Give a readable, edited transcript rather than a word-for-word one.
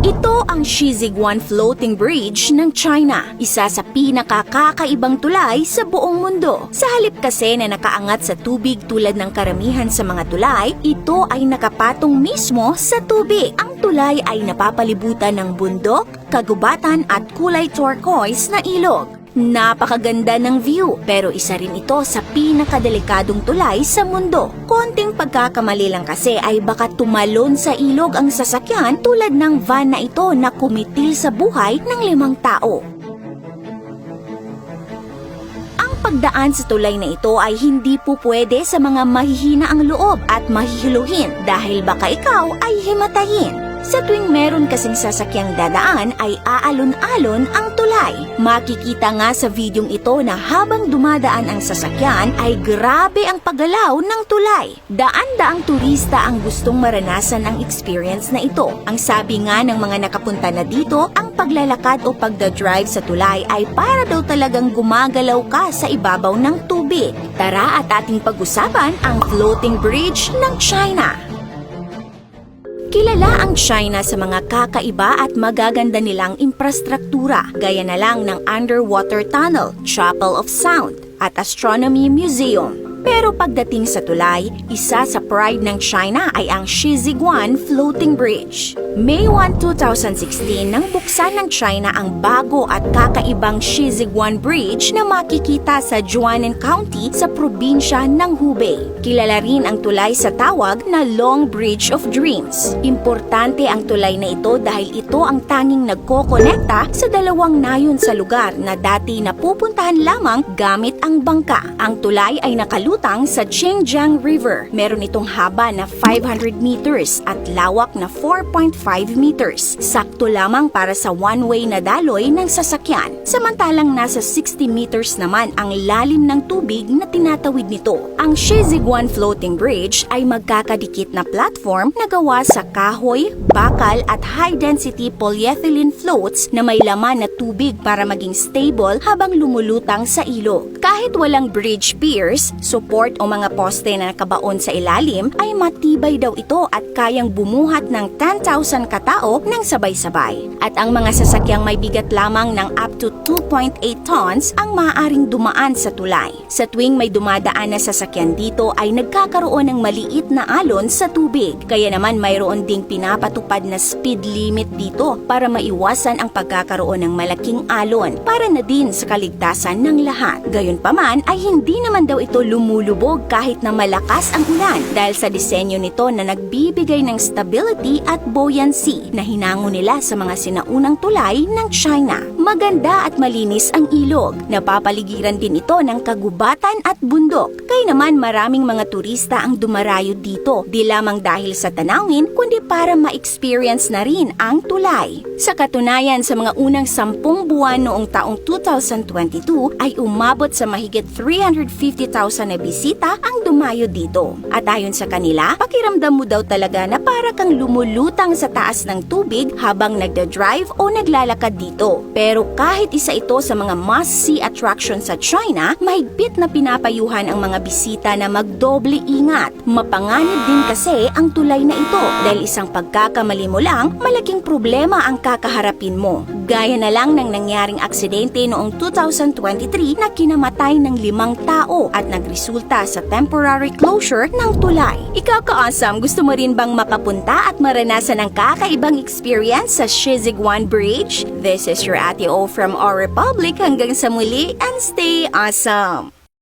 Ito ang Shiziguan Floating Bridge ng China, isa sa pinakakakaibang tulay sa buong mundo. Sa halip kasi na nakaangat sa tubig tulad ng karamihan sa mga tulay, ito ay nakapatong mismo sa tubig. Ang tulay ay napapalibutan ng bundok, kagubatan at kulay turquoise na ilog. Napakaganda ng view, pero isa rin ito sa pinakadelikadong tulay sa mundo. Konting pagkakamali lang kasi ay baka tumalon sa ilog ang sasakyan tulad ng van na ito na kumitil sa buhay ng 5 tao. Ang pagdaan sa tulay na ito ay hindi po pwede sa mga mahihina ang loob at mahihiluhin dahil baka ikaw ay himatayin. Sa tuwing meron kasing sasakyang dadaan ay aalon-alon ang tulay. Makikita nga sa videong ito na habang dumadaan ang sasakyan ay grabe ang paggalaw ng tulay. Daan-daang turista ang gustong maranasan ang experience na ito. Ang sabi nga ng mga nakapunta na dito, ang paglalakad o pagdadrive sa tulay ay para daw talagang gumagalaw ka sa ibabaw ng tubig. Tara at ating pag-usapan ang floating bridge ng China. Kilala ang China sa mga kakaiba at magaganda nilang infrastruktura, gaya na lang ng underwater tunnel, Chapel of Sound, at Astronomy Museum. Pero pagdating sa tulay, isa sa pride ng China ay ang Shiziguan Floating Bridge. May 1, 2016 nang buksan ng China ang bago at kakaibang Shiziguan Bridge na makikita sa Jiunan County sa probinsya ng Hubei. Kilala rin ang tulay sa tawag na Long Bridge of Dreams. Importante ang tulay na ito dahil ito ang tanging nagkokonekta sa dalawang nayon sa lugar na dati napupuntahan lamang gamit ang bangka. Ang tulay ay nakalutang sa Qingjiang River. Meron itong haba na 500 meters at lawak na 4.5 meters. Sakto lamang para sa one-way na daloy ng sasakyan. Samantalang nasa 60 meters naman ang lalim ng tubig na tinatawid nito. Ang Shiziguan Floating Bridge ay magkakadikit na platform na gawa sa kahoy, bakal at high-density polyethylene floats na may laman na tubig para maging stable habang lumulutang sa ilog. Kahit walang bridge piers, support o mga poste na nakabaon sa ilalim, ay matibay daw ito at kayang bumuhat ng 10,000 katao ng sabay-sabay. At ang mga sasakyang may bigat lamang ng up to 2.8 tons ang maaaring dumaan sa tulay. Sa tuwing may dumadaan na sasakyan dito ay nagkakaroon ng maliit na alon sa tubig. Kaya naman mayroon ding pinapatupad na speed limit dito para maiwasan ang pagkakaroon ng malaking alon para na din sa kaligtasan ng lahat. Gayunpaman ay hindi naman daw ito lumulubog kahit na malakas ang ulan dahil sa disenyo nito na nagbibigay ng stability at buoyancy na hinango nila sa mga sinaunang tulay ng China. Maganda at malinis ang ilog. Napapaligiran din ito ng kagubatan at bundok. Kaya naman maraming mga turista ang dumarayo dito, di lamang dahil sa tanawin kundi para ma-experience na rin ang tulay. Sa katunayan, sa mga unang 10 buwan noong taong 2022 ay umabot sa mahigit 350,000 na bisita ang dumayo dito. At ayon sa kanila, pakiramdam mo daw talaga na para kang lumulutang sa taas ng tubig habang nagda-drive o naglalakad dito. Pero kahit isa ito sa mga must-see attraction sa China, mahigpit na pinapayuhan ang mga bisita na magdoble ingat. Mapanganib din kasi ang tulay na ito dahil isang pagkakamali mo lang, malaking problema ang kakaharapin mo. Gaya na lang ng nangyaring aksidente noong 2023 na kinamatay ng 5 tao at nagresulta sa temporary closure ng tulay. Ikaw ka-awesome, gusto mo rin bang makapunta at maranasan ang kakaibang experience sa Shiziguan Bridge? This is your Ate O from our Republic. Hanggang sa muli and stay awesome!